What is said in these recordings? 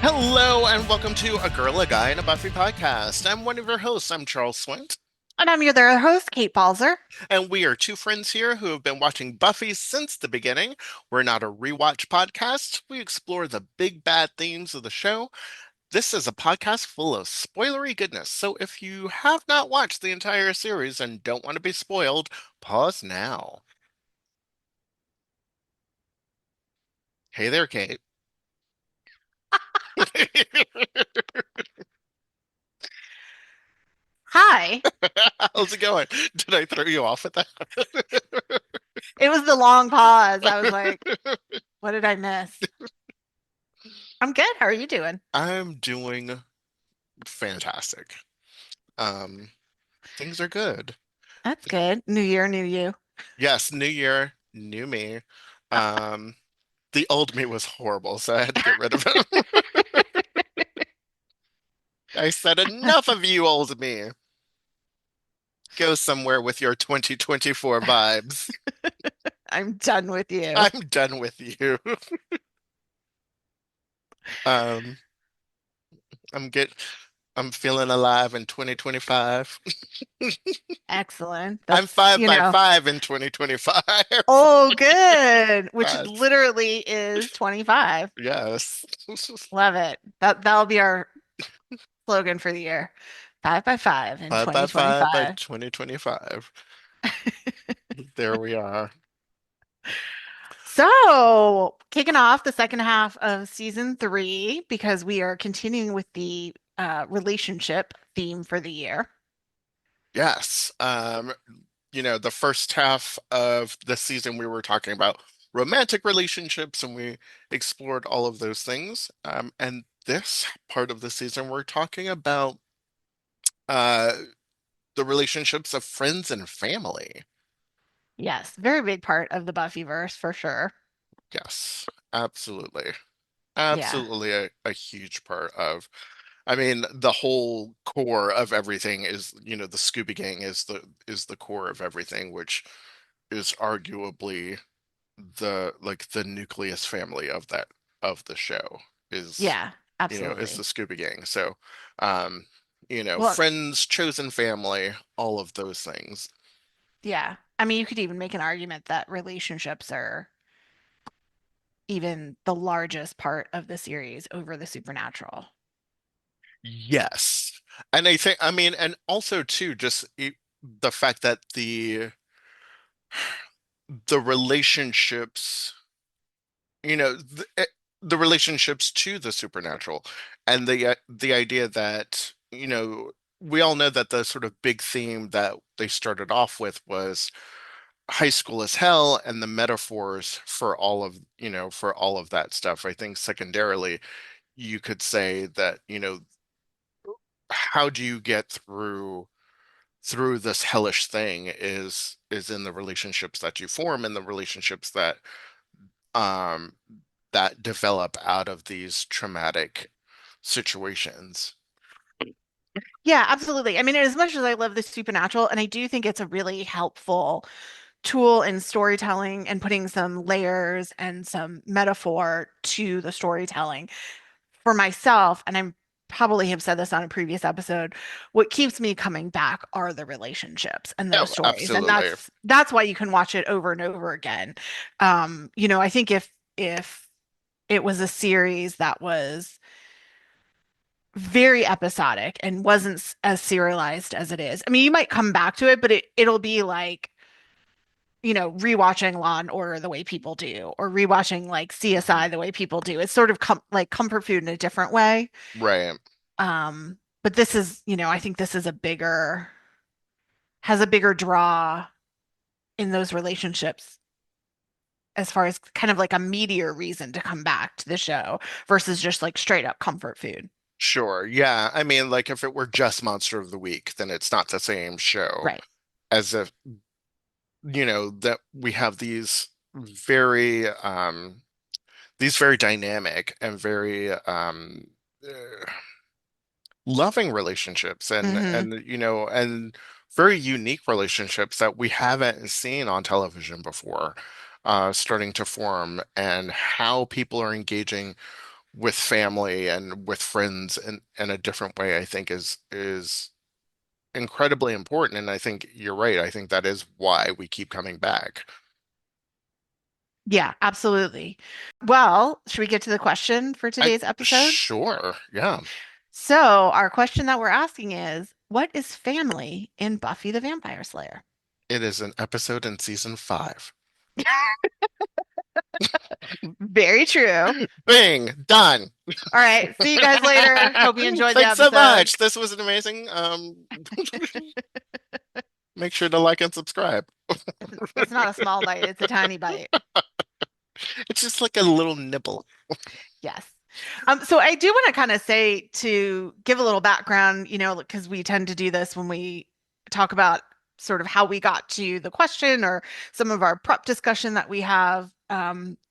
Hello and welcome to A Girl, a Guy, and a Buffy podcast. I'm one of your hosts. I'm Charles Swint, And I'm your other host, Kate Balzer. and we are two friends here who have been watching Buffy since the beginning. We're not a rewatch podcast. We explore the big bad themes of the show. This is a podcast full of spoilery goodness. So if you have not watched the entire series and don't want to be spoiled, pause now. Hey there, Kate. Hi. How's it going? Did I throw you off with that? It was the long pause. I was like, what did I miss? I'm good. How are you doing? I'm doing fantastic. Um, Things are good. That's good. New year, new you. Yes, new year, new me. Um, the old me was horrible, so I had to get rid of him. I said, enough of you, old me. Go somewhere with your 2024 vibes. I'm done with you. I'm done with you. Um, I'm get I'm feeling alive in 2025. Excellent. I'm That's, five by five in 2025. oh, good. Which That's literally is 25. yes. Love it. That'll be our slogan for the year. 5 by 5 in Five by five by 2025. 2025. There we are. So, kicking off the second half of season three, because we are continuing with the relationship theme for the year. Yes. The first half of the season we were talking about romantic relationships and we explored all of those things. And this part of the season we're talking about uh the relationships of friends and family. Yes, very big part of the Buffyverse for sure. Yes, absolutely. Yeah. Absolutely a huge part of I mean, the whole core of everything is, the Scooby Gang is the core of everything, which is arguably the nucleus family of that of the show is Yeah, is the absolutely. Scooby Gang. So, um, Well, friends, chosen family, all of those things. yeah. I mean, you could even make an argument that relationships are even the largest part of the series over the supernatural. Yes. And I mean, and also too, the fact that the relationships the relationships to the supernatural and the idea that we all know that the sort of big theme that they started off with was high school as hell and the metaphors for all of that stuff. I think secondarily you could say that how do you get through this hellish thing is in the relationships that you form and the relationships um that develop out of these traumatic situations. Yeah, absolutely. I mean, as much as I love the supernatural, and I do think it's a really helpful tool in storytelling and putting some layers and some metaphor to the storytelling. For myself, and I'm probably have said this on a previous episode, what keeps me coming back are the relationships and those Oh, stories. And absolutely. that's why you can watch it over and over again. I think if it was a series that was very episodic and wasn't as serialized as it is. I mean, you might come back to it, but it'll be like rewatching Law and Order the way people do, or rewatching like Mhm. CSI the way people do. It's sort of like comfort food in a different way. Right. But this is, I think this is has a bigger draw in those relationships as far as kind of like a meatier reason to come back to the show versus just like straight up comfort food. Sure. Yeah. I mean, like if it were just Monster of the Week, then it's not the same show Right. as if, that we have very, these very dynamic and very, loving relationships Hmm. and very unique relationships that we haven't seen on television before starting to form and how people are engaging with family and with friends in a different way, I think is incredibly important. And I think you're right. I think that is why we keep coming back. Yeah, absolutely. Well, should we get to the question for I today's episode? sure, yeah. So, our question that we're asking is, what is family in Buffy the Vampire Slayer? It is an episode in season 5. Very true. Bing, done. All right, see you guys later. Hope you enjoyed the Thanks so episode. much. This was an amazing. Make sure to like and subscribe. It's not a small bite, it's a tiny bite. It's just like a little nibble. Yes. So I do want to kind of say to give a little background, because we tend to do this when we talk about sort of how we got to the question or some of our prep discussion that we have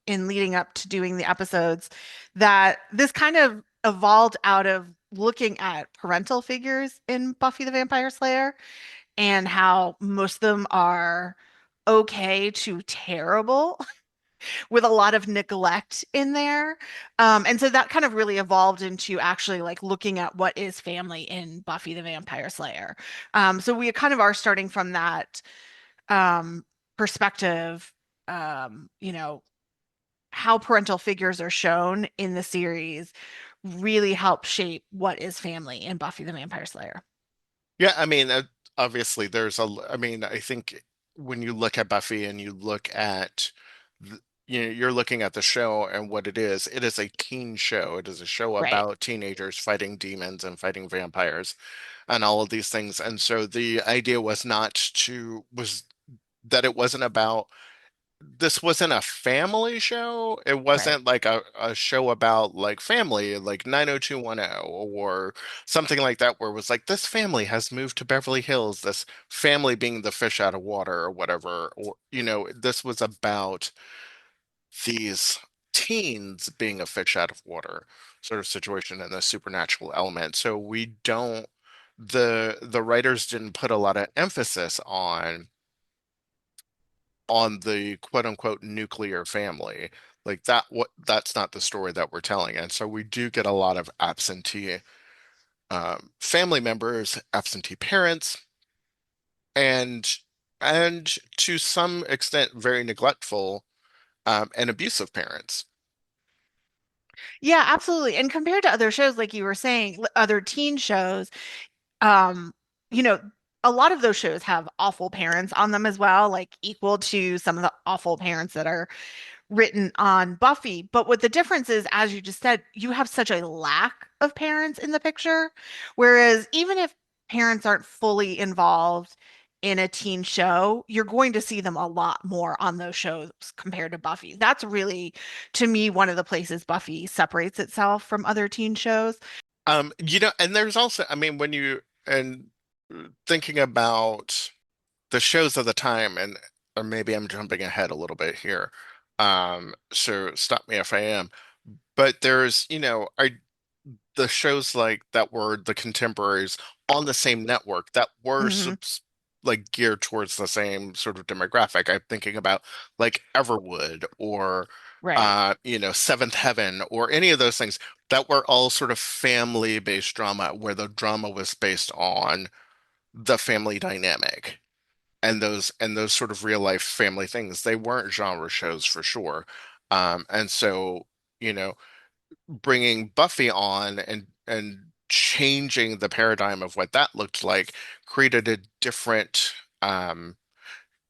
in leading up to doing the episodes, that this kind of evolved out of looking at parental figures in Buffy the Vampire Slayer and how most of them are okay to terrible with a lot of neglect in there. And so that kind of really evolved into actually like looking at what is family in Buffy the Vampire Slayer. So we kind of are starting from that perspective, you know, how parental figures are shown in the series really help shape what is family in Buffy the Vampire Slayer. Yeah, I mean, obviously, I mean, I think when you look at Buffy and you look at, you're looking at the show and what it is a teen show. It is a show Right. about teenagers fighting demons and fighting vampires and all of these things. And so the idea was that it wasn't about this wasn't a family show. It Right. wasn't like a show about like family, like 90210 or something like that, where it was like this family has moved to Beverly Hills, this family being the fish out of water or whatever. Or, this was about these teens being a fish out of water sort of situation and the supernatural element. So the writers didn't put a lot of emphasis on the quote unquote nuclear family. Like that's not the story that we're telling. And so we do get a lot of absentee family members, absentee parents, and and to some extent very neglectful and abusive parents. Yeah, absolutely. And compared to other shows, like you were saying, other teen shows, um, you know, a lot of those shows have awful parents on them as well, like equal to some of the awful parents that are written on Buffy. But what the difference is, as you just said, you have such a lack of parents in the picture. Whereas even if parents aren't fully involved in a teen show, you're going to see them a lot more on those shows compared to Buffy. That's really, to me, one of the places Buffy separates itself from other teen shows. And there's also, I mean, when you and thinking about the shows of the time, and or maybe I'm jumping ahead a little bit here. So stop me if I am. But there's, the shows like that were the contemporaries on the same network that were Hmm. like geared towards the same sort of demographic. I'm thinking about like Everwood or Right. Seventh Heaven or any of those things that were all sort of family-based drama where the drama was based on the family dynamic and those sort of real life family things. They weren't genre shows for sure. And so, you know, bringing Buffy on and changing the paradigm of what that looked like created a different um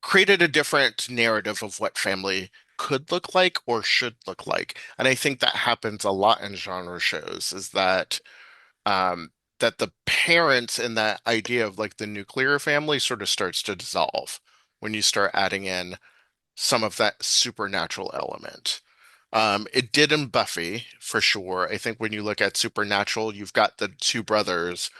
created a different narrative of what family could look like or should look like. And I think that happens a lot in genre shows is um that the parents in that idea of like the nuclear family sort of starts to dissolve when you start adding in some of that supernatural element. It did in Buffy for sure. I think when you look at Supernatural, you've got the two brothers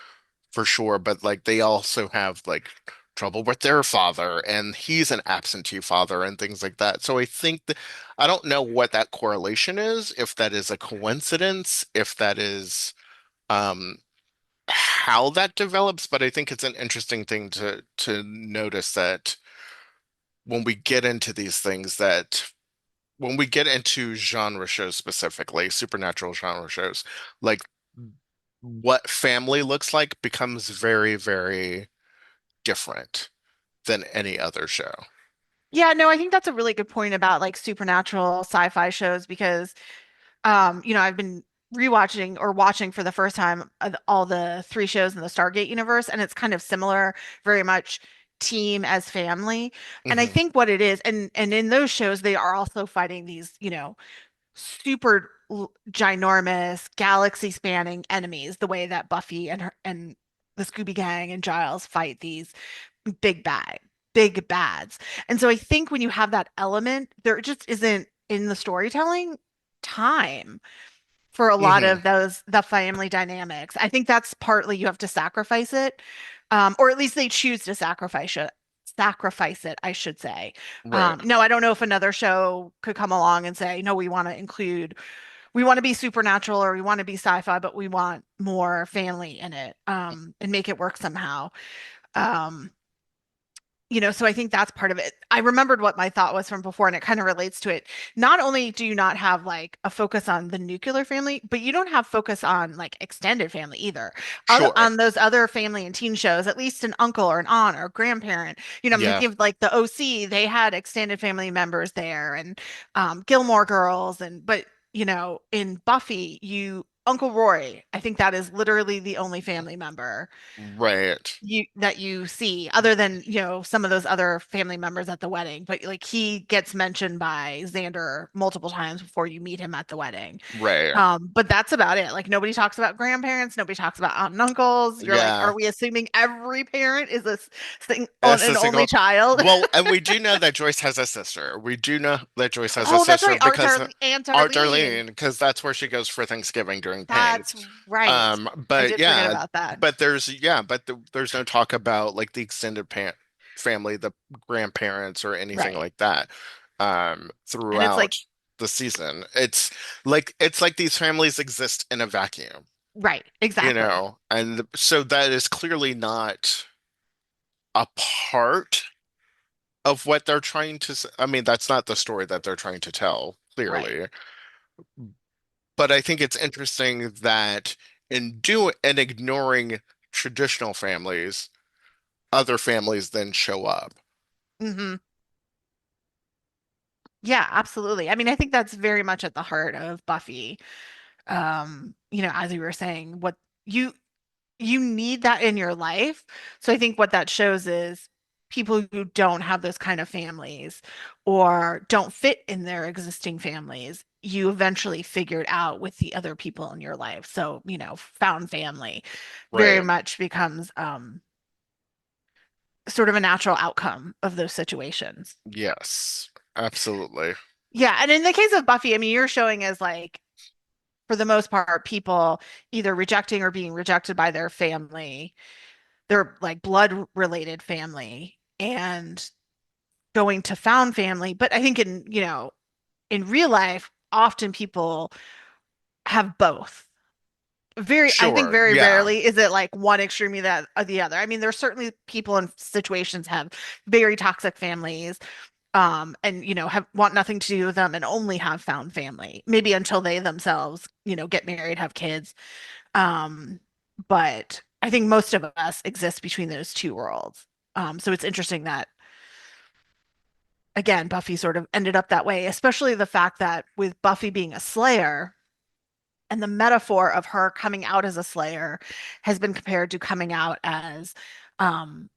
for sure, but like they also have like trouble with their father, and he's an absentee father and things like that. So I think that I don't know what that correlation is, if that is a coincidence, if that is um how that develops, but I think it's an interesting thing to notice that when we get into these things that when we get into genre shows specifically, supernatural genre shows, like what family looks like becomes very, very different than any other show. Yeah, no, I think that's a really good point about like supernatural sci-fi shows because I've been rewatching or watching for the first time all the three shows in the Stargate universe, and it's kind of similar, very much team as family. And I Hmm. think what it is, and in those shows, they are also fighting these, super ginormous, galaxy-spanning enemies, the way that Buffy and the Scooby Gang and Giles fight these big bad, big bads. And so I think when you have that element, there just isn't in the storytelling time for a lot Hmm. of the family dynamics. I think that's partly you have to sacrifice it, or at least they choose to sacrifice it, I should say. Right. No, I don't know if another show could come along and say, no, we want to be supernatural or we want to be sci-fi, but we want more family in it, and make it work somehow. Um, so I think that's part of it. I remembered what my thought was from before, and it kind of relates to it. Not only do you not have like a focus on the nuclear family, but you don't have focus on like extended family either. Sure. On those other family and teen shows, at least an uncle or an aunt or a grandparent. I'm Yeah. thinking of like the OC, they had extended family members there, and Gilmore Girls, but in Buffy, Uncle Roy, I think that is literally the only family member Right. you see other than some of those other family members at the wedding, but like he gets mentioned by Xander multiple times before you meet him at the wedding. Right. But that's about it. Like nobody talks about grandparents, nobody talks about aunt and uncles. You're like, Yeah. are we assuming every parent is this thing on That's the an only single. child? Well, and we do know that Joyce has a sister. We do know that Joyce has a Oh, that's sister right, because Aunt Aunt Darlene. Darlene, because that's where she goes for Thanksgiving during pain. That's right. I But did forget yeah, about that. there's no talk about like the extended pa family, the grandparents or anything Right. like that And it's like, throughout the season. It's like these families exist in a vacuum, right, exactly. and so that is clearly not a part of what they're trying to I mean, that's not the story that they're trying to tell, Right. clearly. But I think it's interesting that in ignoring traditional families, other families then show up. Hmm. Yeah, absolutely. I mean, I think that's very much at the heart of Buffy. As you were saying, what you you need that in your life. So I think what that shows is people who don't have those kind of families or don't fit in their existing families, you eventually figured out with the other people in your life. So, found family very Right. much becomes sort of a natural outcome of those situations. Yes. Absolutely. Yeah, and in the case of Buffy, I mean, you're showing as like for the most part, people either rejecting or being rejected by their family, their like blood related family, and going to found family. But I think in real life, often people have both. I think Sure. very Yeah. rarely is it like one extreme that or the other. I mean, there's certainly people in situations have very toxic families, and have want nothing to do with them and only have found family, maybe until they themselves, get married, have kids. Um, but I think most of us exist between those two worlds. So it's interesting that again, Buffy sort of ended up that way, especially the fact that with Buffy being a Slayer and the metaphor of her coming out as a Slayer has been compared to coming out as um,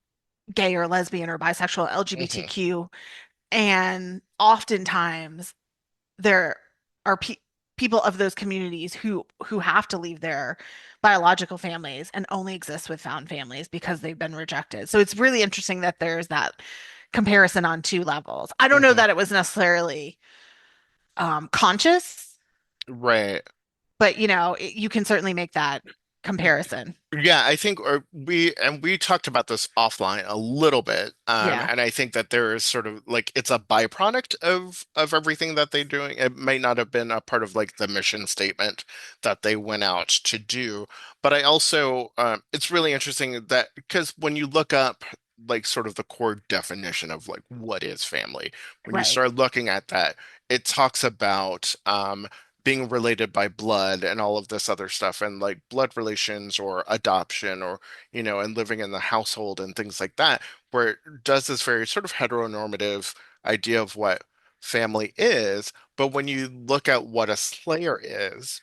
gay or lesbian or bisexual Hmm. LGBTQ. And oftentimes there are people of those communities who have to leave their biological families and only exist with found families because they've been rejected. So it's really interesting that there's that comparison on two levels. I don't know Hmm. that it was necessarily conscious, Right. but you can certainly make that comparison. Yeah, I think we talked about this offline a little bit, Yeah, and I think that there is sort of like it's a byproduct of everything that they're doing. It may not have been a part of like the mission statement that they went out to do, but I also it's really interesting that because when you look up like sort of the core definition of like what is family, when you right. start looking at that. it talks about being related by blood and all of this other stuff and like blood relations or adoption or and living in the household and things like that, where it does this very sort of heteronormative idea of what family is. But when you look at what a Slayer is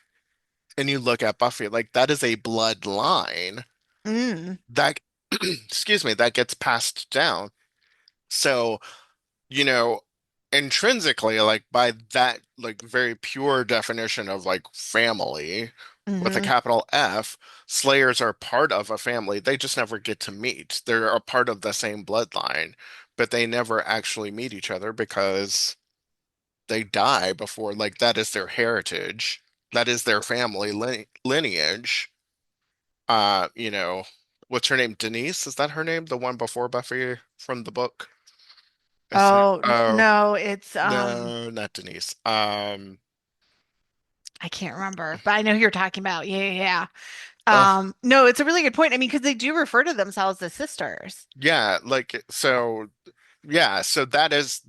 and you look at Buffy, like that is a bloodline Mm, that excuse me, that gets passed down. So you know, intrinsically, like by that, like very pure definition of like family with a hmm. capital F, Slayers are part of a family. They just never get to meet. They're a part of the same bloodline, but they never actually meet each other because they die before, like, that is their heritage. That is their family lineage. You know, what's her name? Denise? Is that her name? The one before Buffy from the book? Is it? Oh, Oh, no, it's no, not Denise. I can't remember, but I know who you're talking about. Yeah, yeah, Uh, yeah. No, it's a really good point. I mean, because they do refer to themselves as sisters. yeah, like so yeah, so that is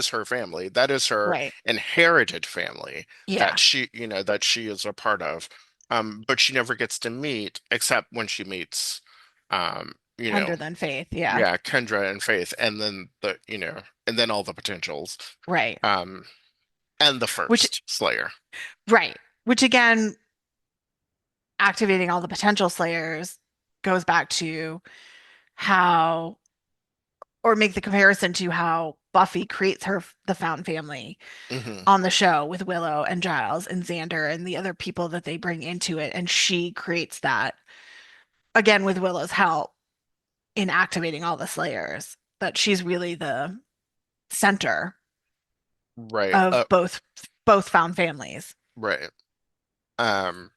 her family. That is her Right. inherited family Yeah. that she is a part of. But she never gets to meet except when she meets um, you know, Kinder than Faith. Yeah. yeah, Kendra and Faith and then and then all the potentials. Right. Um, and the Which, first Slayer. right. Which again, activating all the potential slayers goes back to how, or make the comparison to how Buffy creates the found family Hmm. on the show with Willow and Giles and Xander and the other people that they bring into it. And she creates that again with Willow's help in activating all the Slayers, that she's really the center Right. of both found families. Right. Um,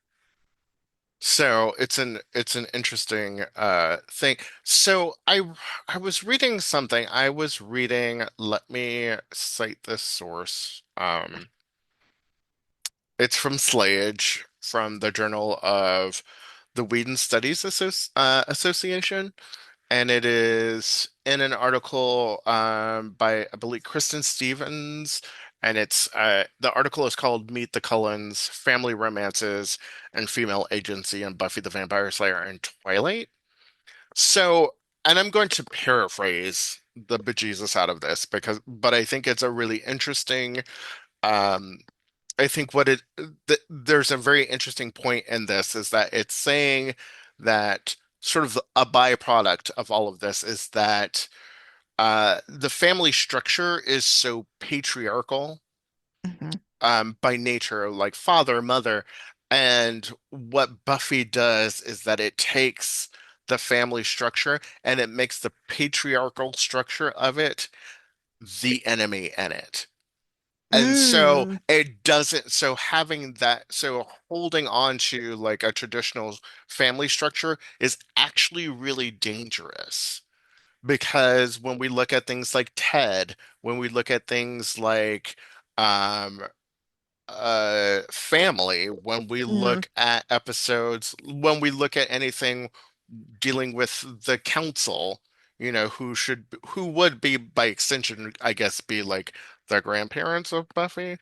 So it's an interesting thing. So I was reading something. I was reading, let me cite this source. It's from Slayage from the Journal of the Whedon Studies Association, and it is in an article by I believe Kristen Stevens, and it's the article is called "Meet the Cullens: Family Romances and Female Agency in Buffy the Vampire Slayer and Twilight." So, and I'm going to paraphrase the bejesus out of this but I think it's a really interesting. Um, I think there's a very interesting point in this is that it's saying that sort of a byproduct of all of this is that the family structure is so patriarchal Mhm. by nature, like father, mother. And what Buffy does is that it takes the family structure and it makes the patriarchal structure of it the enemy in it. And so Mm, it doesn't, so having that, so holding on to like a traditional family structure is actually really dangerous. Because when we look at things like Ted, when we look at things like um, family, when we mm. look at episodes, when we look at anything dealing with the council, who would be by extension, I guess, be like the grandparents of Buffy,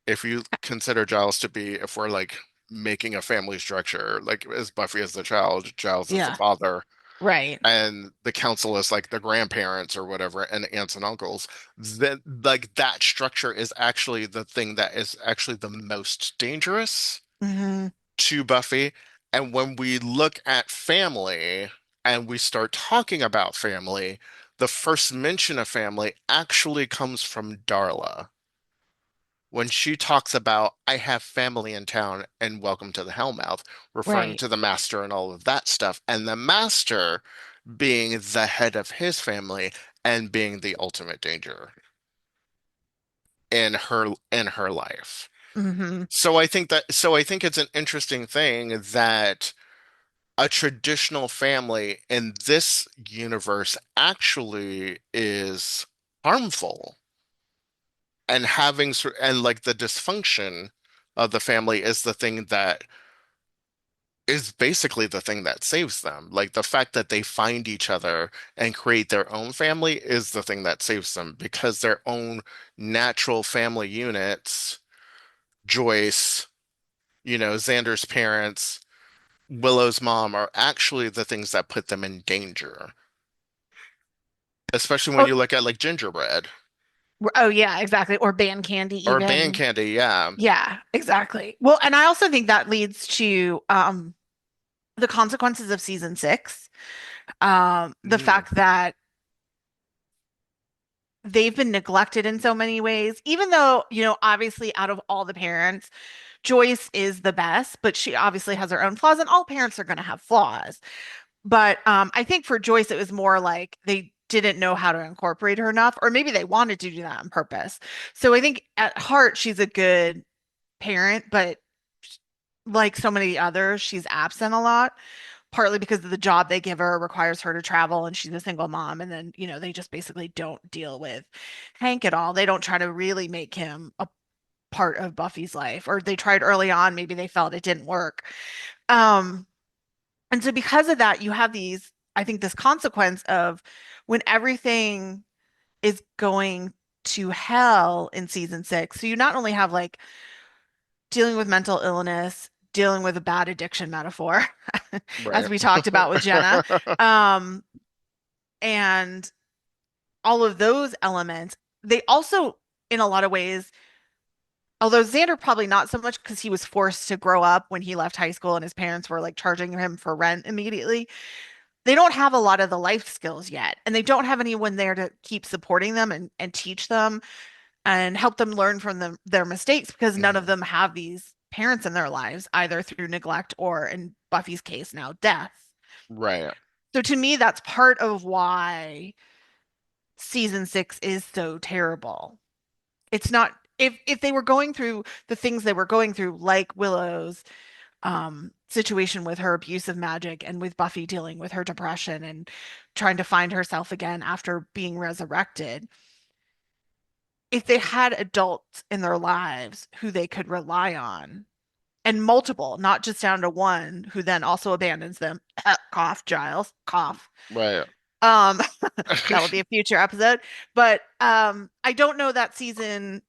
if you consider Giles to be, if we're like making a family structure, like as Buffy is the child, Giles is the Yeah, father, right. and the council is like the grandparents or whatever, and aunts and uncles, then like that structure is actually the thing that is actually the most dangerous Hmm. to Buffy. And when we look at family and we start talking about family, the first mention of family actually comes from Darla when she talks about I have family in town and welcome to the Hellmouth, referring Right. to the master and all of that stuff, and the master being the head of his family and being the ultimate danger in her life. Hmm. So I think it's an interesting thing that a traditional family in this universe actually is harmful and and like the dysfunction of the family is the thing that is basically the thing that saves them. Like the fact that they find each other and create their own family is the thing that saves them because their own natural family units, Joyce, Xander's parents, Willow's mom are actually the things that put them in danger. Especially when Oh, you look at like gingerbread oh yeah, exactly. Or band candy or band even. candy. Yeah. Yeah, exactly. Well, and I also think that leads to the consequences of season six. The Mm, fact that they've been neglected in so many ways, even though, obviously out of all the parents, Joyce is the best, but she obviously has her own flaws, and all parents are going to have flaws. But I think for Joyce, it was more like they didn't know how to incorporate her enough, or maybe they wanted to do that on purpose. So I think at heart, she's a good parent, but like so many others, she's absent a lot, partly because of the job they give her requires her to travel and she's a single mom. And then, they just basically don't deal with Hank at all. They don't try to really make him a part of Buffy's life, or they tried early on, maybe they felt it didn't work. Um, and so because of that, you have I think this consequence of when everything is going to hell in season six. So you not only have like dealing with mental illness, dealing with a bad addiction metaphor, as right. we talked about with Jenna, um, and all of those elements. They also, in a lot of ways, although Xander probably not so much because he was forced to grow up when he left high school and his parents were like charging him for rent immediately. They don't have a lot of the life skills yet, and they don't have anyone there to keep supporting them and teach them and help them learn from their mistakes because none of Mhm. them have these parents in their lives, either through neglect or, in Buffy's case, now death. Right. So to me, that's part of why season six is so terrible. It's not if they were going through the things they were going through, like Willow's situation with her abuse of magic and with Buffy dealing with her depression and trying to find herself again after being resurrected. If they had adults in their lives who they could rely on, and multiple, not just down to one who then also abandons them, cough, Giles, cough. Right. Um, that would be a future episode. But I don't know that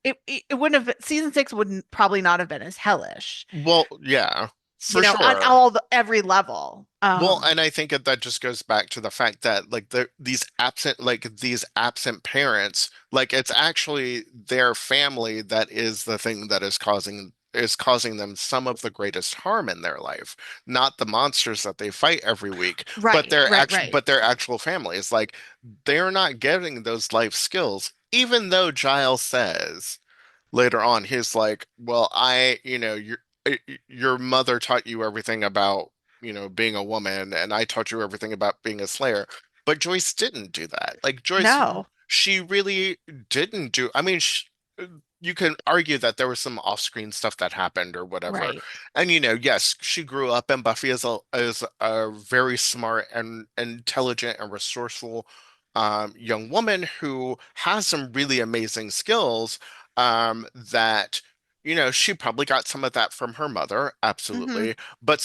it wouldn't have season six wouldn't probably not have been as hellish, Well, yeah, for on sure. every level. Well, and I think that just goes back to the fact that like these absent parents, like it's actually their family that is the thing that is causing them some of the greatest harm in their life, not the monsters that they fight every week, but Right, right, right. their actual families. Like they're not getting those life skills, even though Giles says later on, he's like, well, your mother taught you everything about, being a woman, and I taught you everything about being a slayer. But Joyce didn't do that. Like Joyce, No, she really didn't do. I mean, you can argue that there was some off-screen stuff that happened or whatever. right. And yes, she grew up, and Buffy is a very smart and intelligent and resourceful young woman who has some really amazing skills that she probably got some of that from her mother, Hmm. absolutely, but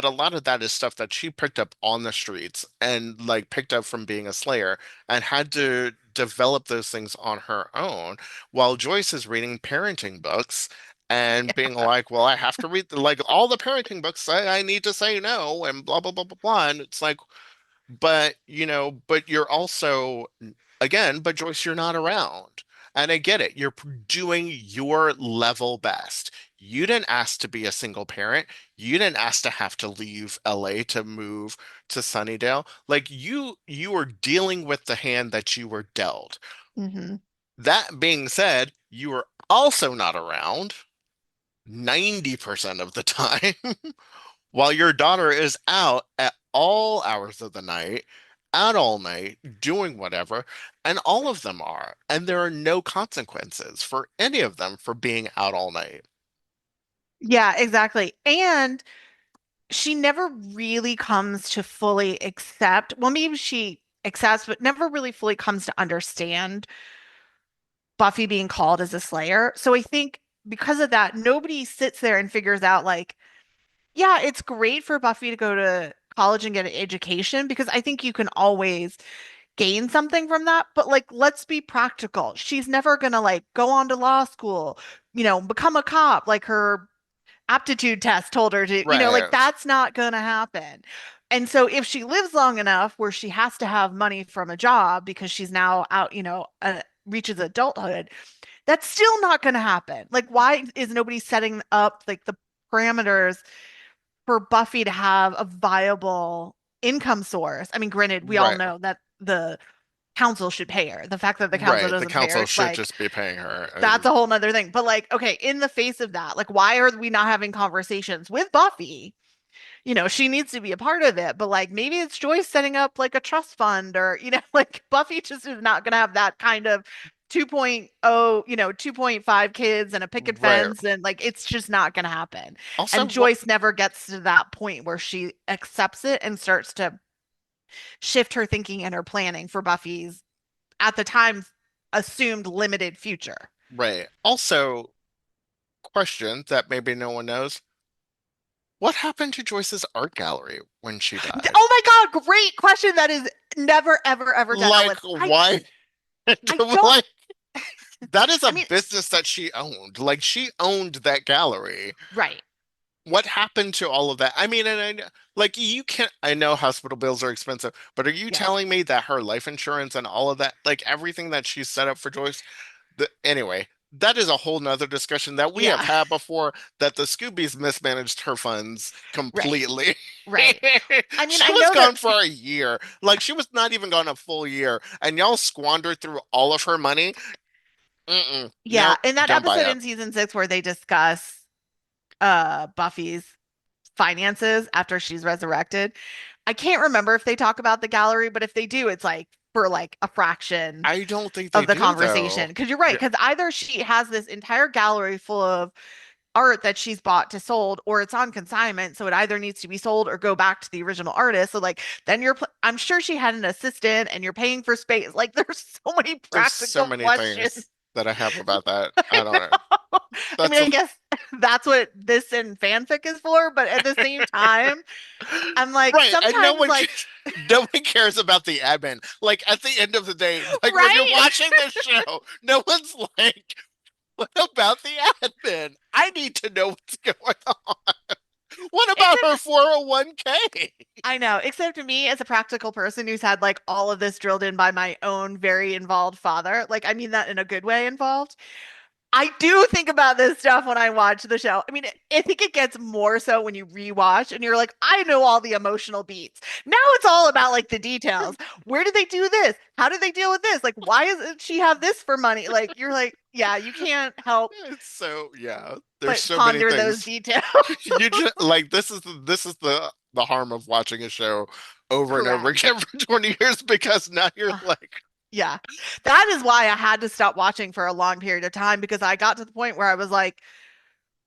a lot of that is stuff that she picked up on the streets and like picked up from being a slayer and had to develop those things on her own, while Joyce is reading parenting books and being like, well, I have to read like all the parenting books say I need to say no and blah blah blah blah blah, and it's like, but you're also, again, but Joyce, you're not around. And I get it. You're doing your level best. You didn't ask to be a single parent. You didn't ask to have to leave LA to move to Sunnydale. Like you were dealing with the hand that you were dealt. Hmm. That being said, you were also not around 90% of the time. While your daughter is out at all hours of the night, out all night, doing whatever, and all of them are. And there are no consequences for any of them for being out all night. Yeah, exactly. And she never really comes to fully accept, well, maybe she accepts, but never really fully comes to understand Buffy being called as a Slayer. So I think because of that, nobody sits there and figures out like Yeah, it's great for Buffy to go to college and get an education because I think you can always gain something from that. But like, let's be practical. She's never gonna like go on to law school, become a cop like her aptitude test told her to, like Right, that's not gonna happen. And so if she lives long enough where she has to have money from a job because she's now out, reaches adulthood, that's still not going to happen. Like, why is nobody setting up like the parameters for Buffy to have a viable income source? I mean, granted, we all right, know that the council should pay her. The fact that the council right. The doesn't pay her, council it's should like, just be paying her. that's a whole nother thing. But like, okay, in the face of that, like, why are we not having conversations with Buffy? She needs to be a part of it, but like maybe it's Joyce setting up like a trust fund or, like Buffy just is not going to have that kind of 2.0, 2.5 kids and a picket Right. fence. And like it's just not going to happen. Also, And what? Joyce never gets to that point where she accepts it and starts to shift her thinking and her planning for Buffy's, at the time, assumed limited future. Right. Also, question that maybe no one knows. What happened to Joyce's art gallery when she died? Oh my God, great question. That is never, ever, ever done out Like, with. why? I don't, Like, that is a I mean, business that she owned. Like, she owned that gallery. right. What happened to all of that? I mean, and like, you can't, I know hospital bills are expensive, but are you Yes. telling me that her life insurance and all of that, like everything that she set up for Joyce, anyway, that is a whole nother discussion that we have Yeah. had before, that the Scoobies mismanaged her funds Right. completely. Right. I mean, She I was know that, gone for a year. Like, she was not even gone a full year, and y'all squandered through all of her money. Mm-mm. yeah, Nope, in that don't buy episode it. in season 6 where they discuss Buffy's finances after she's resurrected, I can't remember if they talk about the gallery, but if they do, it's like for like a fraction I don't think they of the do, conversation. though. Because you're right, Yeah, because either she has this entire gallery full of art that she's bought to sold or it's on consignment, so it either needs to be sold or go back to the original artist. So like then I'm sure she had an assistant and you're paying for space. Like there's so many there's so practical many questions. things that I have about that. I I don't know. know. I That's mean, I guess that's what this in fanfic is for, but at the same time, I'm like right, and sometimes like no one cares about the admin. Like, at the end of the day, like when you're right? watching this show, no one's like, "What about the admin? I need to know what's going on. What about Except her 401k?" I know, except to me as a practical person who's had like all of this drilled in by my own very involved father. Like I mean that in a good way involved. I do think about this stuff when I watch the show. I mean, I think it gets more so when you rewatch and you're like, I know all the emotional beats. Now it's all about like the details. Where did they do this? How did they deal with this? Like, why doesn't she have this for money? Like, you're like, yeah, you can't help It's so, yeah. There's but so many ponder those things. details. You just like, this is the harm of watching a show over and over Correct. again for 20 years, because now you're Uh, like, yeah. That is why I had to stop watching for a long period of time because I got to the point where I was like,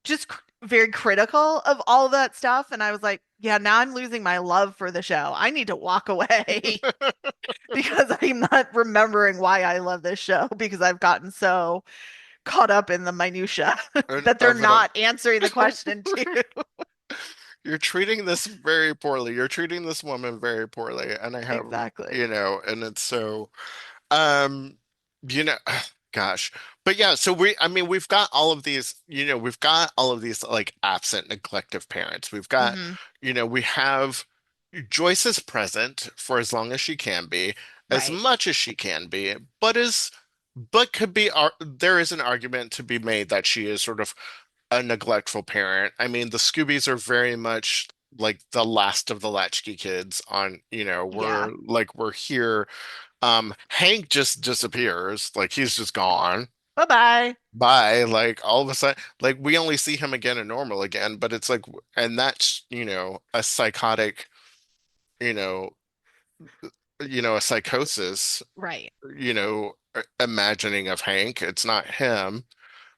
just very critical of all of that stuff. And I was like, yeah, now I'm losing my love for the show. I need to walk away because I'm not remembering why I love this show because I've gotten so caught up in the minutia that they're of it all. not answering the question to. You're treating this very poorly. You're treating this woman very poorly. And I have, Exactly. and it's so, um, you know, gosh. But yeah, so I mean, we've got all of these, we've got all of these like absent, neglective parents. We've got, Hmm. we have Joyce is present for as long as she can be, as Right. much as she can be, but could be, there is an argument to be made that she is sort of a neglectful parent. I mean, the Scoobies are very much like the last of the latchkey kids on, Yeah. we're here. Hank just disappears, like he's just gone. Bye bye. Bye. Like all of a sudden, like we only see him again in Normal again, but it's like, and that's, a psychotic, you know, a psychosis, Right. imagining of Hank. It's not him.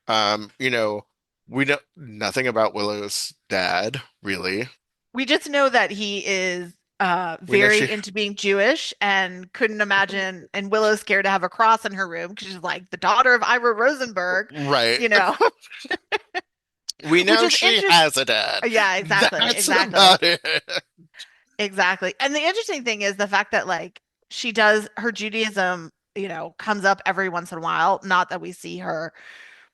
Um, you know, we know nothing about Willow's dad, really. We just know that he is We know very she, into being Jewish and couldn't imagine, and Willow's scared to have a cross in her room because she's like the daughter of Ira Rosenberg, right. you know. We which know is she interesting. has a dad. Yeah, exactly, That's exactly. about it. Exactly. And the interesting thing is the fact that like she does her Judaism, comes up every once in a while. Not that we see her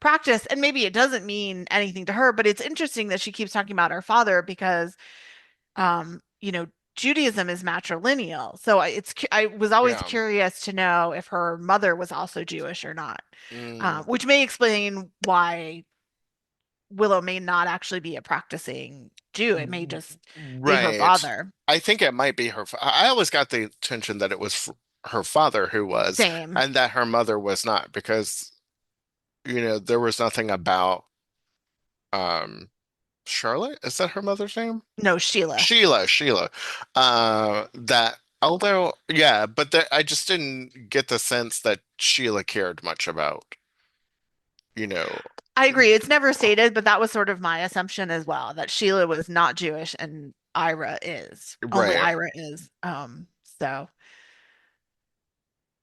practice, and maybe it doesn't mean anything to her, but it's interesting that she keeps talking about her father because, um, you know, Judaism is matrilineal. So I was always Yeah. curious to know if her mother was also Jewish or not, Mm, which may explain why Willow may not actually be a practicing Jew. It may just be her right. father. I think it might be her. I always got the intention that it was her father who was, Same. and that her mother was not, because, there was nothing about um Charlotte. Is that her mother's name? No, Sheila. Sheila. That although, yeah, but I just didn't get the sense that Sheila cared much about, you know, I agree. It's never stated, but that was sort of my assumption as well, that Sheila was not Jewish and Ira is. Only right. Ira is. So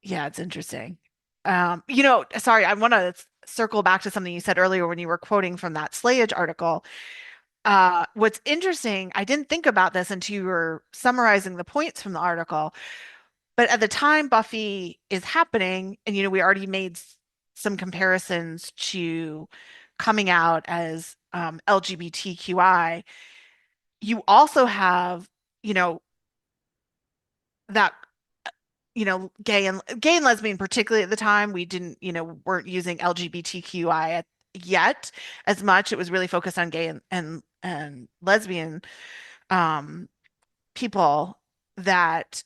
yeah, it's interesting. Sorry, I want to circle back to something you said earlier when you were quoting from that Slayage article. What's interesting, I didn't think about this until you were summarizing the points from the article, but at the time Buffy is happening, and we already made some comparisons to coming out as LGBTQI. You also have, you know, that gay and lesbian, particularly at the time, we didn't, weren't using LGBTQI yet as much. It was really focused on gay and lesbian um, people that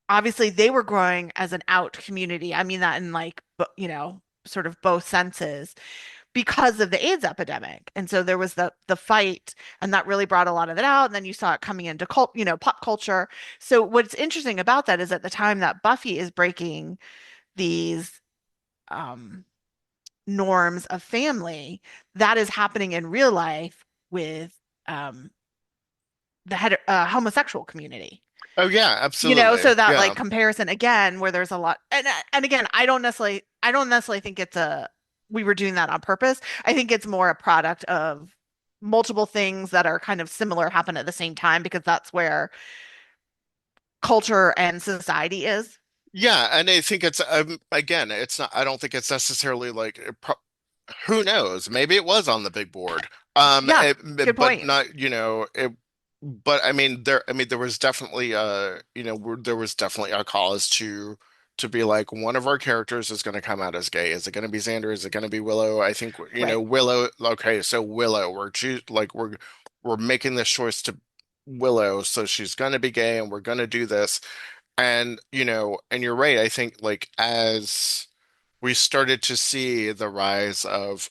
obviously they were growing as an out community. I mean that in like, sort of both senses because of the AIDS epidemic. And so there was the fight, and that really brought a lot of it out. And then you saw it coming into pop culture. So what's interesting about that is at the time that Buffy is breaking these um, norms of family, that is happening in real life with um, the homosexual community. Oh yeah, So absolutely. that like Yeah. comparison again, where there's a lot, and again, I don't necessarily think we were doing that on purpose. I think it's more a product of multiple things that are kind of similar happen at the same time because that's where culture and society is. Yeah, and I think it's again, it's not, I don't think it's necessarily like who knows? Maybe it was on the big board. Yeah, good But point. not, but I mean there was definitely there was definitely a cause to be like, one of our characters is going to come out as gay. Is it going to be Xander? Is it going to be Willow? I think, Right. Willow. Okay, so Willow, we're making this choice to Willow, so she's going to be gay, and we're going to do this. And, and you're right. I think, like, as we started to see the rise of,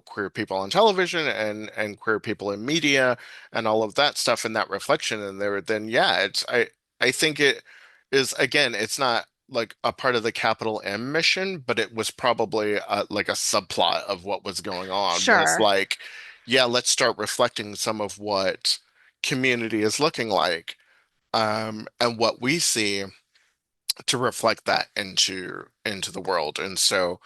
queer people on television and queer people in media and all of that stuff, and that reflection in there, then yeah, I think it is, again, it's not like a part of the capital M mission, but it was probably like a subplot of what was going on, was Sure. like, yeah, let's start reflecting some of what community is looking like, and what we see, to reflect that into the world. And so,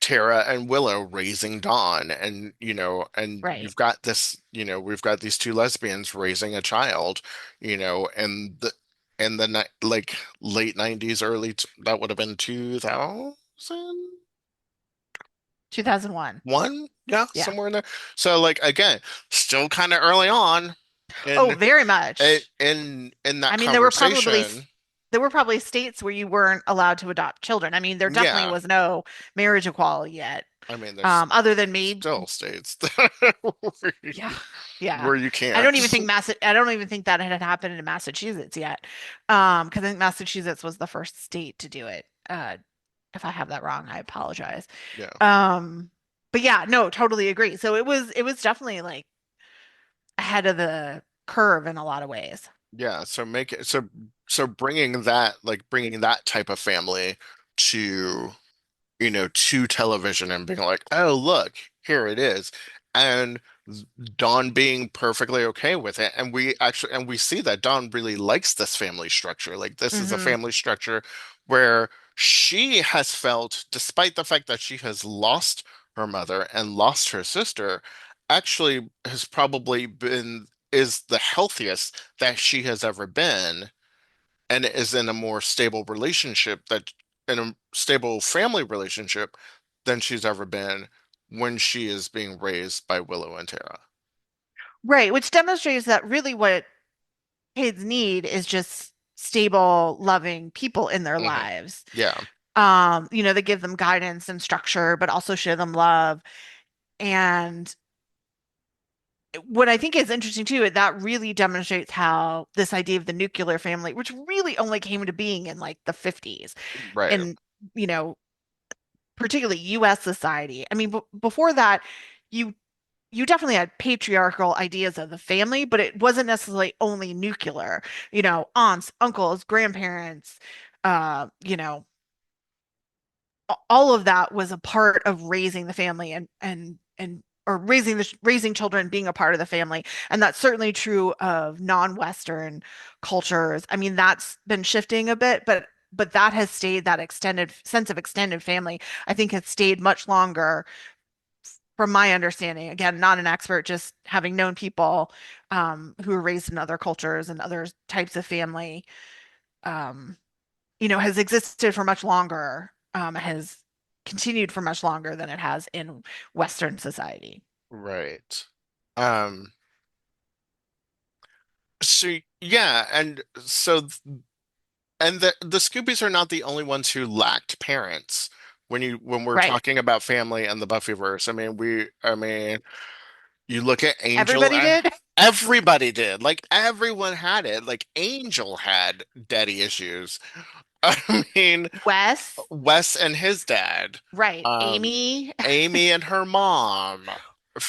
Tara and Willow raising Dawn, and Right. we've got these two lesbians raising a child, and like late 90s, that would have been 2001, 2001. yeah, Yeah. somewhere in there. So, like, again, still kind of early on Oh, in very much. in that I mean, conversation. there were probably states where you weren't allowed to adopt children. I mean, there definitely Yeah. was no marriage equality yet, I mean, there's other than maybe, still states where yeah, you, yeah. where you can't. I don't even think that had happened in Massachusetts yet, because I think Massachusetts was the first state to do it. If I have that wrong, I apologize. Yeah. Um, but yeah, no, totally agree. So it was definitely like ahead of the curve in a lot of ways. Yeah. So make it so bringing that type of family to, to television, and being like, oh, look, here it is. And Dawn being perfectly okay with it. And we see that Dawn really likes this family structure. Like, this is a Hmm. family structure where she has felt, despite the fact that she has lost her mother and lost her sister, actually has probably been is the healthiest that she has ever been, and is in a more stable relationship that in a stable family relationship than she's ever been when she is being raised by Willow and Tara. Right, which demonstrates that really what kids need is just stable, loving people in their Hmm. lives. Yeah, They give them guidance and structure, but also show them love. And what I think is interesting too, that really demonstrates how this idea of the nuclear family, which really only came into being in like the 50s, right, and you know, particularly US society. I mean, before that, you you definitely had patriarchal ideas of the family, but it wasn't necessarily only nuclear. Aunts, uncles, grandparents, uh, you know, all of that was a part of raising the family and or raising children being a part of the family. And that's certainly true of non-Western cultures. I mean, that's been shifting a bit, but that has stayed, that extended sense of extended family, I think has stayed much longer from my understanding. Again, not an expert, just having known people who were raised in other cultures and other types of family, um, has existed for much longer, has continued for much longer than it has in Western society. right. Um, so yeah, and the Scoobies are not the only ones who lacked parents when we're Right. talking about family and the Buffyverse. I mean, you look at Angel, Everybody did. everybody did. Like everyone had it. Like Angel had daddy issues. I mean, Wes, Wes and his dad, right. um, Amy, Amy and her mom,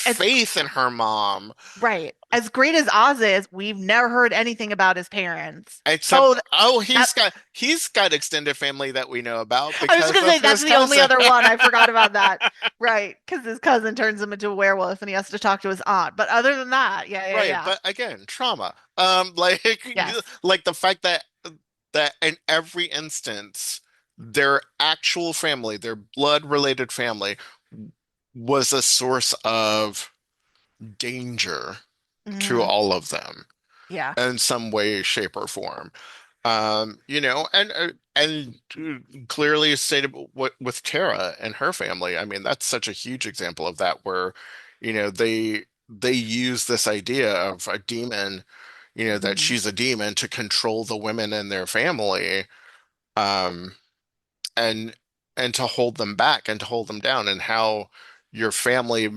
as Faith and her mom, right. As great as Oz is, we've never heard anything about his parents. except Oh, oh, that he's got extended family that we know about I was just because gonna say of that's his the only cousin. other one. I forgot about that. Right, because his cousin turns him into a werewolf and he has to talk to his aunt. But other than that, yeah, yeah, Right, yeah. but again, trauma. Like Yes. like the fact that in every instance, their actual family, their blood related family, was a source of danger to Hmm. all of them Yeah. in some way, shape, or form. And clearly stated with Tara and her family. I mean, that's such a huge example of that, where, they use this idea of a demon, that Hmm. she's a demon to control the women in their family, um, and to hold them back and to hold them down, and how your family,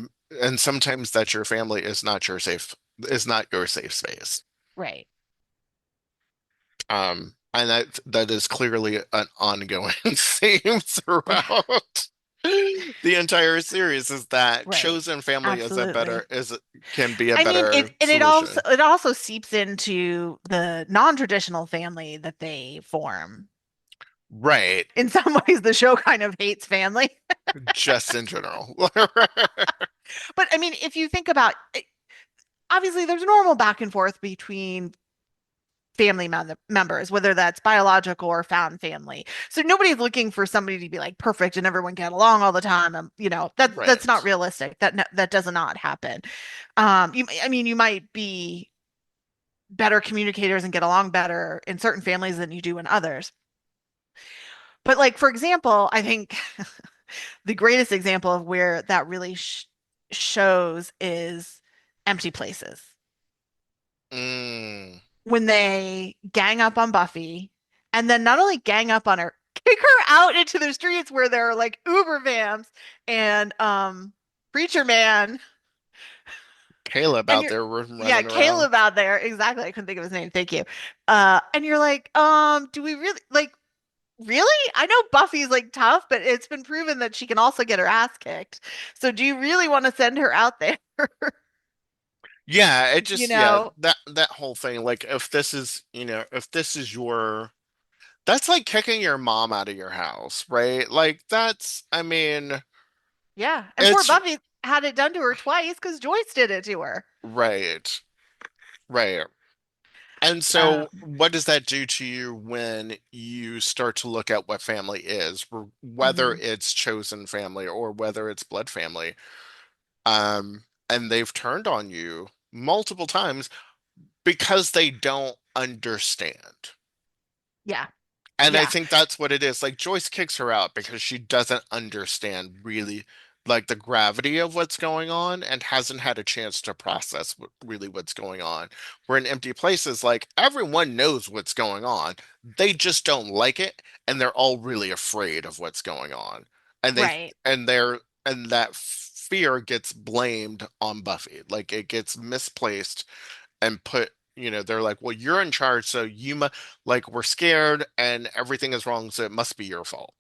and sometimes that your family is not your safe space. Right. And that is clearly an ongoing theme Yeah. throughout the entire series, is that Right. chosen family Absolutely. can be a I mean, better it also solution. it also seeps into the non-traditional family that they form. Right. In some ways, the show kind of hates family. Just in general. But I mean, if you think about it, obviously there's normal back and forth between family members, whether that's biological or found family. So nobody's looking for somebody to be like perfect and everyone get along all the time. And that's not Right. realistic. That does not happen. I mean, you might be better communicators and get along better in certain families than you do in others. But like for example, I think the greatest example of where that really shows is Empty Places. Mm. When they gang up on Buffy and then not only gang up on her, kick her out into the streets where there are like Uber vans and Preacher Man Caleb and out you're there yeah, running around. Caleb out there. Exactly. I couldn't think of his name. Thank you. And you're like, do we really like really? I know Buffy's like tough, but it's been proven that she can also get her ass kicked. So do you really want to send her out there? Yeah, You yeah, know? that whole thing, like if this is your that's like kicking your mom out of your house, right? Like I mean, Yeah. And poor it's Buffy had it done to her twice because Joyce did it to her. right, right. And Uh, so, what does that do to you when you start to look at what family is, whether mhm. it's chosen family or whether it's blood family? Um, and they've turned on you multiple times because they don't understand. Yeah. And I Yeah. think that's what it is. Like Joyce kicks her out because she doesn't understand really like the gravity of what's going on and hasn't had a chance to process really what's going on. Where in Empty Places, like everyone knows what's going on. They just don't like it and they're all really afraid of what's going on. And they Right. and they're and that fear gets blamed on Buffy. Like it gets misplaced and put, they're like, well, you're in charge, so like, we're scared and everything is wrong, so it must be your fault.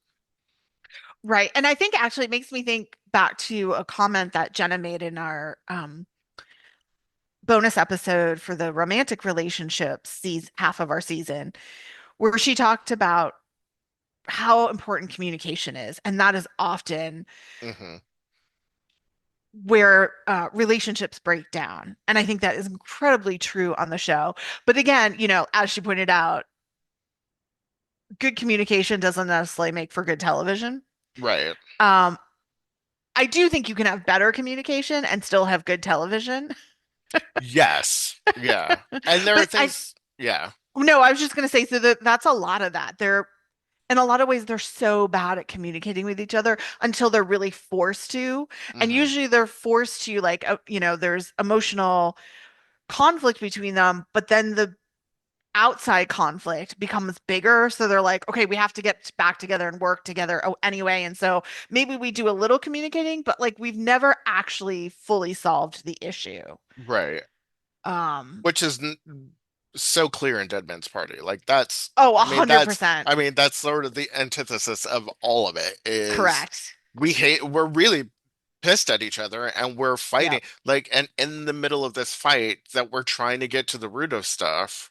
Right. And I think actually it makes me think back to a comment that Jenna made in our bonus episode for the romantic relationships season half of our season, where she talked about how important communication is. And that is often Hmm. where relationships break down. And I think that is incredibly true on the show. But again, as she pointed out, good communication doesn't necessarily make for good television. Right. Um, I do think you can have better communication and still have good television. Yes. Yeah. And there are But I things, yeah. no, I was just going to say so that's a lot of that. They're in a lot of ways they're so bad at communicating with each other until they're really forced to. And Hmm. usually they're forced to like there's emotional conflict between them, but then the outside conflict becomes bigger. So they're like, okay, we have to get back together and work together anyway. And so maybe we do a little communicating, but like we've never actually fully solved the issue. Right. Um, Which is so clear in Dead Man's Party. Like that's, oh, I mean, that's, 100% I mean, that's sort of the antithesis of all of it is correct. we're really pissed at each other and we're fighting Yep. like, and in the middle of this fight that we're trying to get to the root of stuff,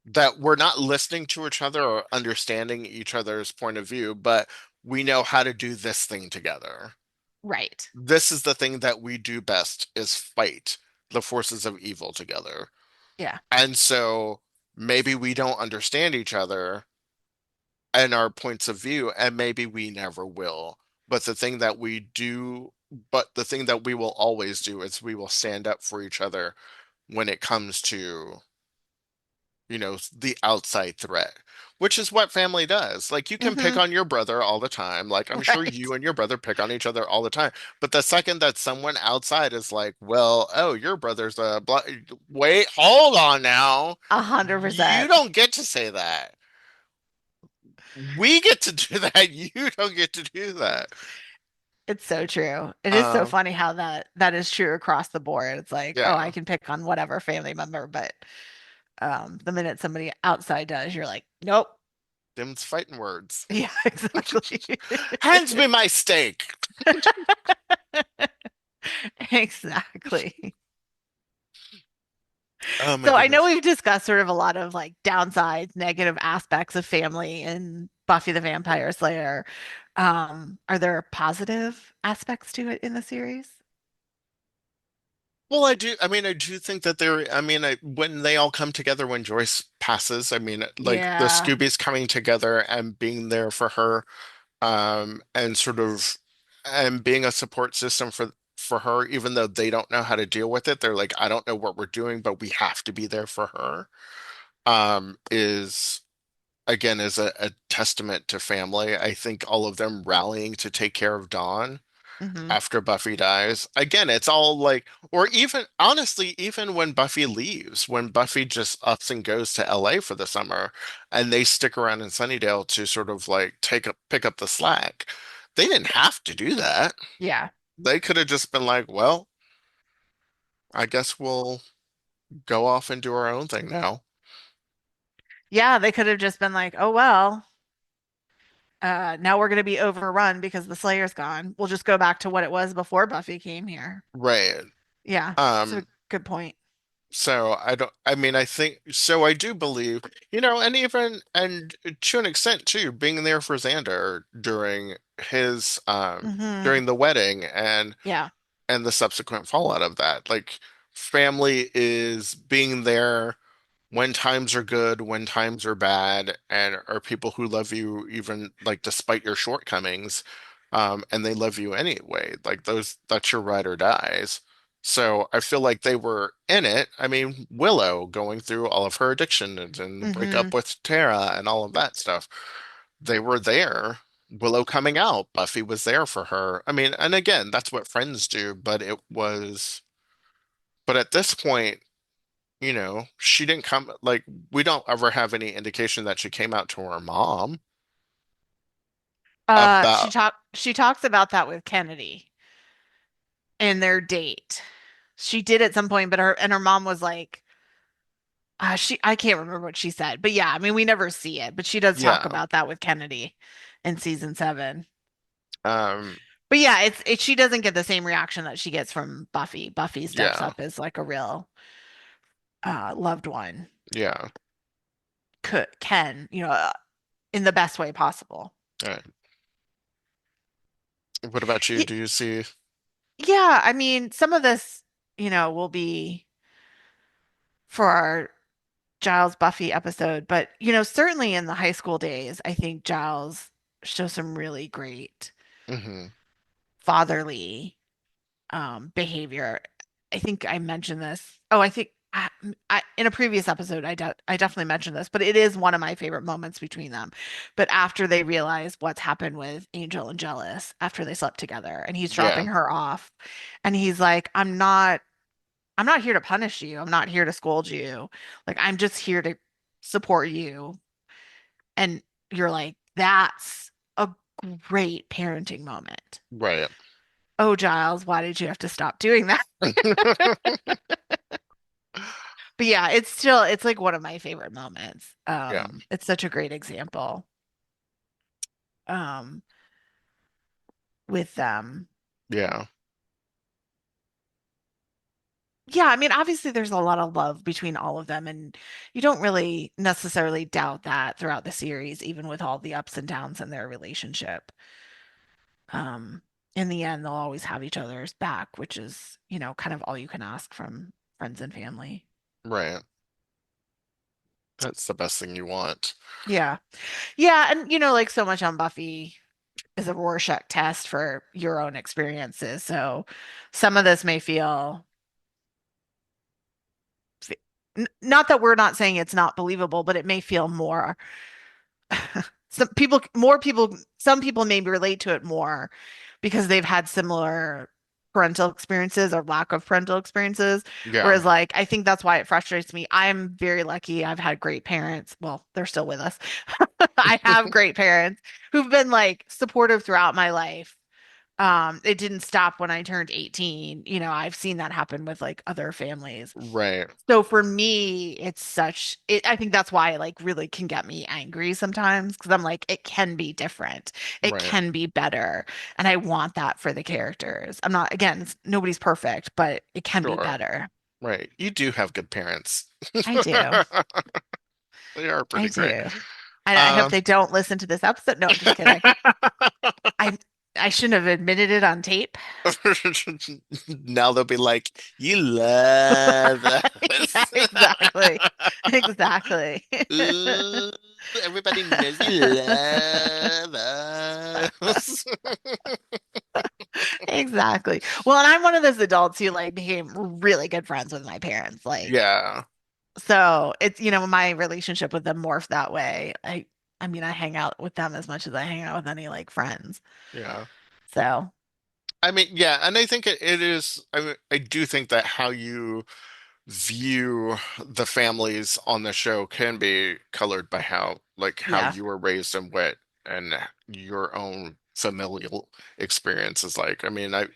that we're not listening to each other or understanding each other's point of view, but we know how to do this thing together. Right. This is the thing that we do best is fight the forces of evil together. Yeah. And so maybe we don't understand each other and our points of view, and maybe we never will. But the thing that we will always do is we will stand up for each other when it comes to the outside threat, which is what family does. Like you can pick Hmm. on your brother all the time. Like I'm sure Right. you and your brother pick on each other all the time. But the second that someone outside is like, well, oh, your brother's a blah, wait, hold on now. A hundred You percent. don't get to say that. We get to do that. You don't get to do that. It's so true. It is so Um, funny how that is true across the board. It's like, oh, I yeah, can pick on whatever family member, but the minute somebody outside does, you're like, nope. them's fighting words. Yeah, exactly. Hands me my steak. Exactly. Oh my So I know goodness. we've discussed sort of a lot of like downsides, negative aspects of family in Buffy the Vampire Slayer. Are there positive aspects to it in the series? Well, I do think that when they all come together when Joyce passes, I mean, like the Yeah. Scoobies coming together and being there for her, and sort of, and being a support system for her, even though they don't know how to deal with it. They're like, I don't know what we're doing, but we have to be there for her. Is again is a testament to family. I think all of them rallying to take care of Dawn Hmm. after Buffy dies. Again, it's all like, or even honestly, even when Buffy leaves, when Buffy just ups and goes to LA for the summer and they stick around in Sunnydale to sort of like pick up the slack. They didn't have to do that. Yeah. They could have just been like, well, I guess we'll go off and do our own thing now. Yeah, they could have just been like, oh well, now we're gonna be overrun because the Slayer's gone. We'll just go back to what it was before Buffy came here. Right. Yeah, it's a Um, good point. So I mean, I think, so I do believe, and even, and to an extent too, being there for Xander Hmm. during the wedding Yeah. and the subsequent fallout of that. Like family is being there when times are good, when times are bad, and are people who love you even like despite your shortcomings, and they love you anyway. Like that's your ride or dies. So I feel like they were in it. I mean, Willow going through all of her addiction and the Hmm. breakup with Tara and all of that stuff. They were there. Willow coming out, Buffy was there for her. I mean, and again, that's what friends do, but at this point, she didn't come, like, we don't ever have any indication that she came out to her mom She about, talks about that with Kennedy in their date. She did at some point, but her mom was like, I can't remember what she said, but yeah, I mean, we never see it, but she does talk yeah, about that with Kennedy in season 7. um, But yeah, she doesn't get the same reaction that she gets from Buffy. Buffy steps yeah, up as like a real loved one. yeah. Can, in the best way possible. All right. What about you? Y Do you see? yeah, I mean, some of this, will be for our Giles Buffy episode, but certainly in the high school days, I think Giles shows some really great Hmm. fatherly behavior. I think I mentioned this. Oh, I think in a previous episode, I definitely mentioned this, but it is one of my favorite moments between them. But after they realize what's happened with Angel and Jealous, after they slept together, and he's dropping Yeah, her off, and he's like, I'm not here to punish you. I'm not here to scold you. Like, I'm just here to support you. And you're like, that's a great parenting moment. right. Oh, Giles, why did you have to stop doing that? But yeah, it's like one of my favorite moments. Yeah, It's such a great example um with them. yeah, Yeah, I mean, obviously there's a lot of love between all of them, and you don't really necessarily doubt that throughout the series, even with all the ups and downs in their relationship. Um, in the end, they'll always have each other's back, which is, kind of all you can ask from friends and family. right. That's the best thing you want. Yeah. Yeah, and like so much on Buffy is a Rorschach test for your own experiences. So some of this may feel not that we're not saying it's not believable, but it may feel more some people maybe relate to it more because they've had similar parental experiences or lack of parental experiences. Yeah, Whereas, like, I think that's why it frustrates me. I'm very lucky. I've had great parents. Well, they're still with us. I have great parents who've been like supportive throughout my life. It didn't stop when I turned 18. I've seen that happen with like other families. right, So for me, I think that's why it like really can get me angry sometimes because I'm like, it can be different. It right. can be better. And I want that for the characters. I'm not, again, nobody's perfect, but it can be Sure. better. Right. You do have good parents. I do. They are I pretty great. do. I hope Um, they don't listen to this episode. No, I'm just kidding. I I shouldn't have admitted it on tape. now they'll be like, you love Yeah, us. exactly. Exactly. Ooh, everybody knows you love us. Exactly. Well, and I'm one of those adults who like became really good friends with my parents. Like, Yeah, so it's, my relationship with them morphed that way. I mean, I hang out with them as much as I hang out with any like friends. yeah. So, I mean, yeah, and I think it is. I do think that how you view the families on the show can be colored by how yeah. you were raised and what and your own familial experience is like. I mean, I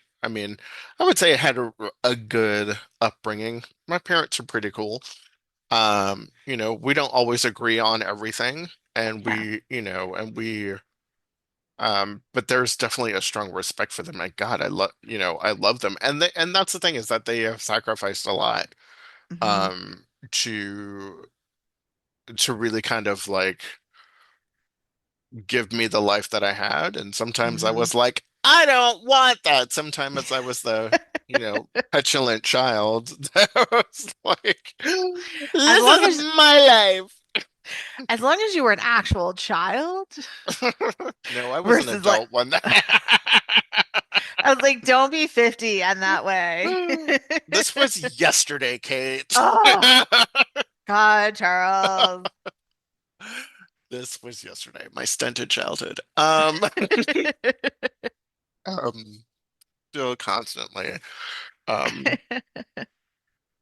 would say I had a good upbringing. My parents are pretty cool. We don't always agree on everything, and Yeah. but there's definitely a strong respect for them. My God, I love them, and that's the thing is that they have sacrificed a lot Hmm. um to really kind of like give me the life that I had. And sometimes I Hmm. was like, I don't want that. Sometimes I was the, petulant child that was like, As this long is as my as long as you were an actual child life. No, I was an versus like adult when that. I was like, don't be 50 and that way. This was yesterday, Kate. Oh, God, Charles. This was yesterday, my stunted childhood. Um, still constantly um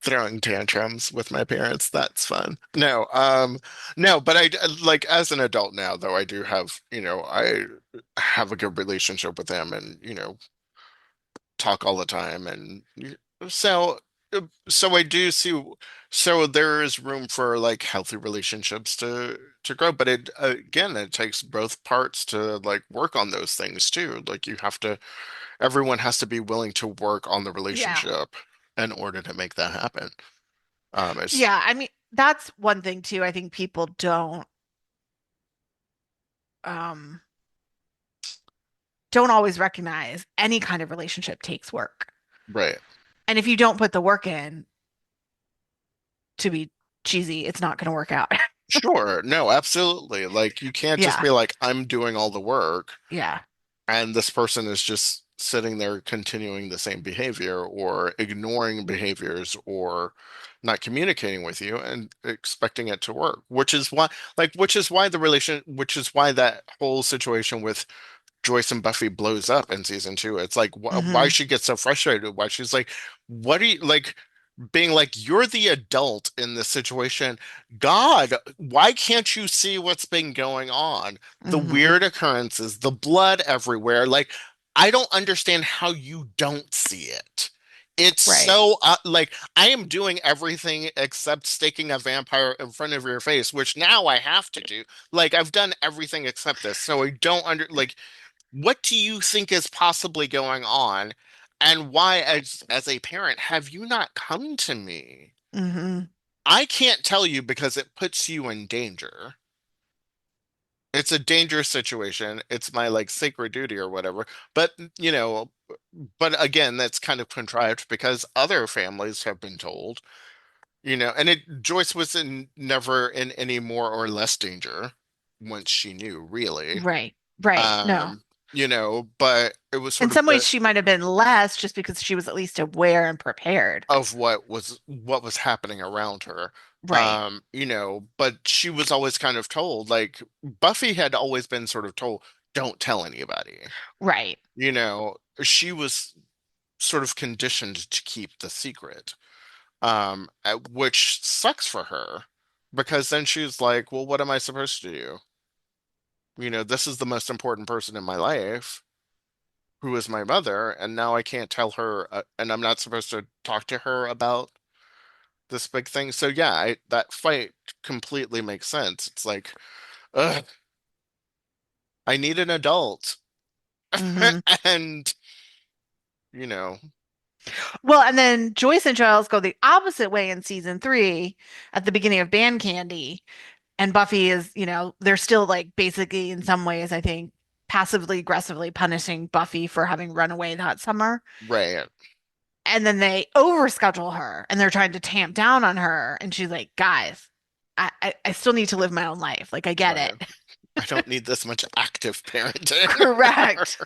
throwing tantrums with my parents. That's fun. No, but like as an adult now, though, I do have, I have a good relationship with them and, talk all the time. And so, so I do see, so there is room for like healthy relationships to grow. But it, again, it takes both parts to like work on those things too. Like everyone has to be willing to work on the Yeah. relationship in order to make that happen. It's Yeah, I mean, that's one thing too. I think people um don't always recognize any kind of relationship takes work. right. And if you don't put the work in, to be cheesy, it's not going to work out. Sure. No, absolutely. Like you can't just Yeah. be like, I'm doing all the work Yeah. and this person is just sitting there continuing the same behavior or ignoring behaviors or not communicating with you and expecting it to work, which is why that whole situation with Joyce and Buffy blows up in season two. It's like why Hmm. she gets so frustrated, why she's like, what are you like being like, you're the adult in this situation. God, why can't you see what's been going on? The Hmm. weird occurrences, the blood everywhere. Like, I don't understand how you don't see it. It's Right. so like I am doing everything except staking a vampire in front of your face, which now I have to do. Like I've done everything except this, so I don't under like what do you think is possibly going on? And why, as a parent, have you not come to me? Hmm. I can't tell you because it puts you in danger. It's a dangerous situation. It's my like sacred duty or whatever. But, but again, that's kind of contrived because other families have been told, and Joyce was never in any more or less danger once she knew, really. Right. Right. No. Um, but it was In sort of some ways, she might have been less just because she was at least aware and prepared. of what was happening around her. Right. But she was always kind of told, like Buffy had always been sort of told, don't tell anybody. Right. She was sort of conditioned to keep the secret, which sucks for her because then she's like, well, what am I supposed to do? This is the most important person in my life, who is my mother, and now I can't tell her, and I'm not supposed to talk to her about this big thing. So yeah, that fight completely makes sense. It's like, ugh, I need an adult. Hmm. And, you know, Well, and then Joyce and Giles go the opposite way in season three at the beginning of Band Candy. And Buffy is, they're still like basically in some ways, I think, passively aggressively punishing Buffy for having run away that summer. right, And then they overschedule her and they're trying to tamp down on her. And she's like, guys, I still need to live my own life. Like, I get right. it. I don't need this much active parenting. Correct.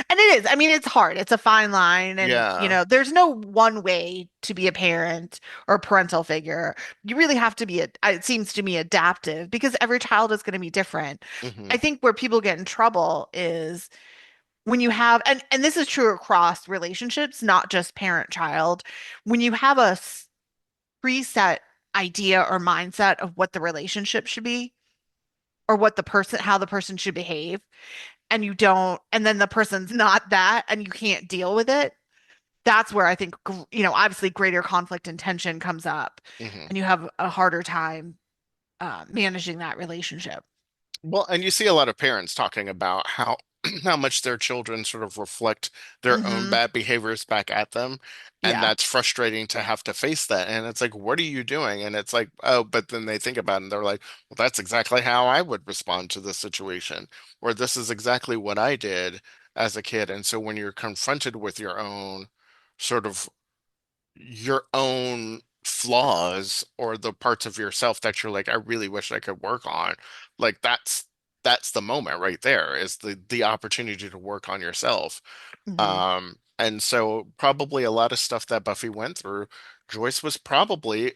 And it is. I mean, it's hard. It's a fine line. And, Yeah. there's no one way to be a parent or a parental figure. You really have to be, it seems to me, adaptive because every child is going to be different. I Hmm. think where people get in trouble is when you have, and this is true across relationships, not just parent-child, when you have a preset idea or mindset of what the relationship should be or how the person should behave and you don't, and then the person's not that, and you can't deal with it, that's where I think, obviously greater conflict and tension comes up, Hmm. and you have a harder time managing that relationship. Well, and you see a lot of parents talking about how how much their children sort of reflect their own Hmm. bad behaviors back at them, and Yeah. that's frustrating to have to face that. And it's like, what are you doing? And it's like, oh, but then they think about it and they're like, well, that's exactly how I would respond to this situation, or this is exactly what I did as a kid. And so when you're confronted with sort of your own flaws or the parts of yourself that you're like, I really wish I could work on. Like that's the moment right there is the opportunity to work on yourself. Hmm. And so probably a lot of stuff that Buffy went through, Joyce was probably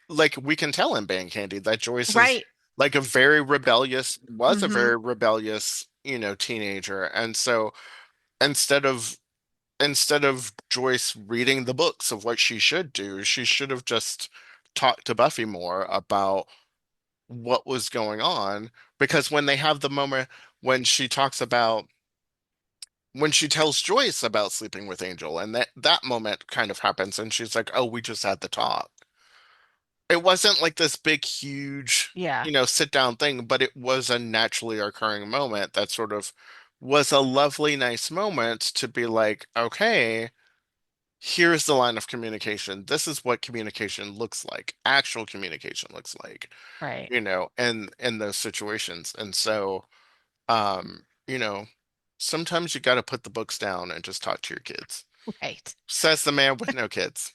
like we can tell in Band Candy that Joyce is Right. like was a Hmm. very rebellious, teenager. And so instead of instead of Joyce reading the books of what she should do, she should have just talked to Buffy more about what was going on. Because when they have the moment when she talks about when she tells Joyce about sleeping with Angel, and that moment kind of happens, and she's like, "Oh, we just had the talk." It wasn't like this big, huge, Yeah. sit down thing, but it was a naturally occurring moment that sort of was a lovely, nice moment to be like, okay, here's the line of communication. This is what communication looks like. Actual communication looks like, Right. in those situations. And so, um, you know, sometimes you got to put the books down and just talk to your kids. Right. Says the man with no kids.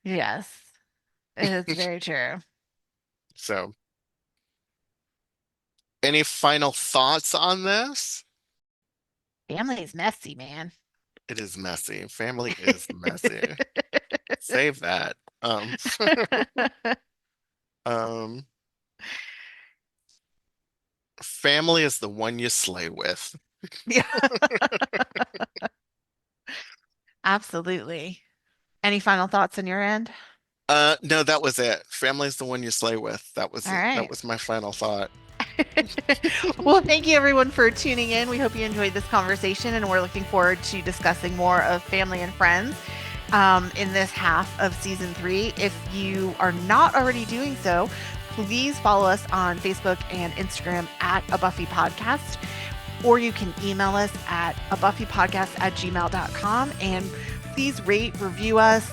Yes. It's very true. So any final thoughts on this? Family's messy, man. It is messy. Family is messy. Save that. Um, um, family is the one you slay with. Yeah, absolutely. Any final thoughts on your end? No, that was it. Family is the one you slay with. All That right. was my final thought. Well, thank you everyone for tuning in. We hope you enjoyed this conversation, and we're looking forward to discussing more of Family and Friends in this half of season 3. If you are not already doing so, please follow us on Facebook and Instagram at A Buffy Podcast, or you can email us at abuffypodcast@gmail.com. And please rate, review us,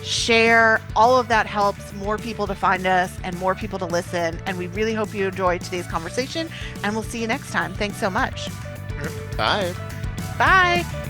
share. All of that helps more people to find us and more people to listen. And we really hope you enjoyed today's conversation, and we'll see you next time. Thanks so much. Bye. Bye.